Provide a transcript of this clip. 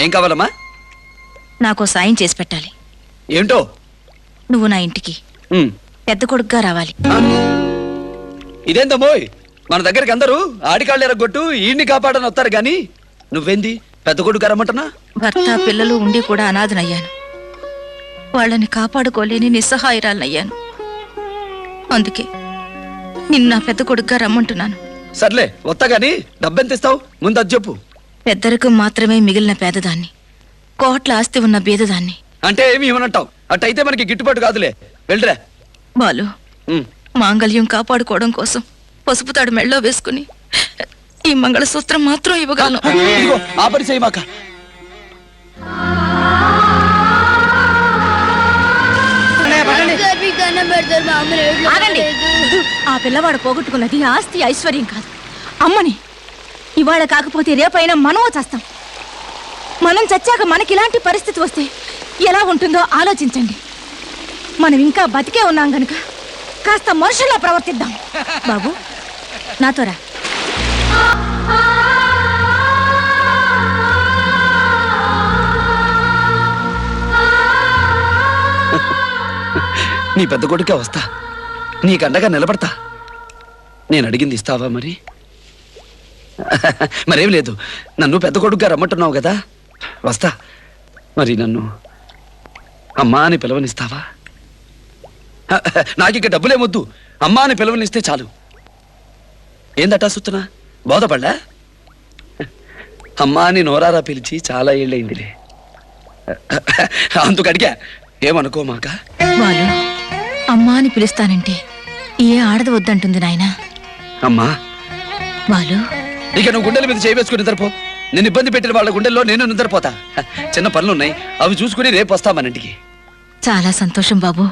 ఏం కావాలమ్మా? నాకు సాయం చేసి పెట్టాలి. ఏంటో? నువ్వు నా ఇంటికి పెద్ద కొడుకుగా రావాలి. ఇదేందమ్మోయ్, మన దగ్గరికి అందరూ ఆడికాళ్ళు ఎరగొట్టు ఈయన్ని కాపాడని వస్తారు గాని నువ్వేంది పెద్ద కొడుకు రమ్మంటున్నా? భర్త పిల్లలు ఉండి కూడా అనాథనయ్యాను. వాళ్ళని కాపాడుకోలేని నిస్సహాయరాలనయ్యాను. అందుకే నిన్న పెద్ద కొడుకుగా రమ్మంటున్నాను. సర్లే వస్తా గాని డబ్బెంత ఇస్తావు? ముందు అది చెప్పు. పెద్దరికం మాత్రమే మిగిలిన పేదదాన్ని, కోట్ల ఆస్తి ఉన్న బీదదాన్ని. అంటే ఏమి ఇవ్వనంటావు? అట్టయితే మనకి గిట్టుబాటు కాదులే, వెళ్ళరా. బాలు, మాంగళ్యం కాపాడుకోవడం కోసం పసుపు తాడు మెళ్ళో వేసుకుని ఈ మంగళసూత్రం మాత్రం ఇవ్వగలను. ఆ పని చేయమాక. ఆ పిల్లవాడు పోగొట్టుకున్నది ఆస్తి ఐశ్వర్యం కాదు, అమ్మని. ఇవాళ కాకపోతే రేపైనా మనం చస్తాం. మనం చచ్చాక మనకి ఇలాంటి పరిస్థితి వస్తే ఎలా ఉంటుందో ఆలోచించండి. మనం ఇంకా బతికే ఉన్నాం గనుక కాస్త మనుషుల్లా ప్రవర్తిద్దాం. బాబు, నాతో రా. నీ పెద్ద కొడుకే వస్తా, నీకండగా నిలబడతా. నేను అడిగింది ఇస్తావా మరి? మరేం లేదు, నన్ను పెద్ద కొడుకుగా రమ్మంటున్నావు కదా, వస్తా. మరి నన్ను అమ్మా అని పిలవనిస్తావా? నాకిక డబ్బులేమొద్దు, అమ్మా అని పిలవనిస్తే చాలు. ఏందటా సుత్తనా? బోధపడ్డా? అమ్మా అని నోరారా పిలిచి చాలా ఏళ్ళయిందిలే, అందుకు అడిగా. ఏమనుకోమాక. వాళ్ళు అమ్మా అని పిలుస్తానంటే ఏ ఆడది వద్దంటుంది నాయనా. అమ్మా వాళ్ళు ఇక నువ్వు గుండెల మీద చేయవేసుకుని నిద్రపో. నేను ఇబ్బంది పెట్టిన వాళ్ళ గుండెల్లో నేను నిద్రపోతా. చిన్న పనులున్నాయి, అవి చూసుకుని రేపు వస్తా మన ఇంటికి. చాలా సంతోషం బాబు.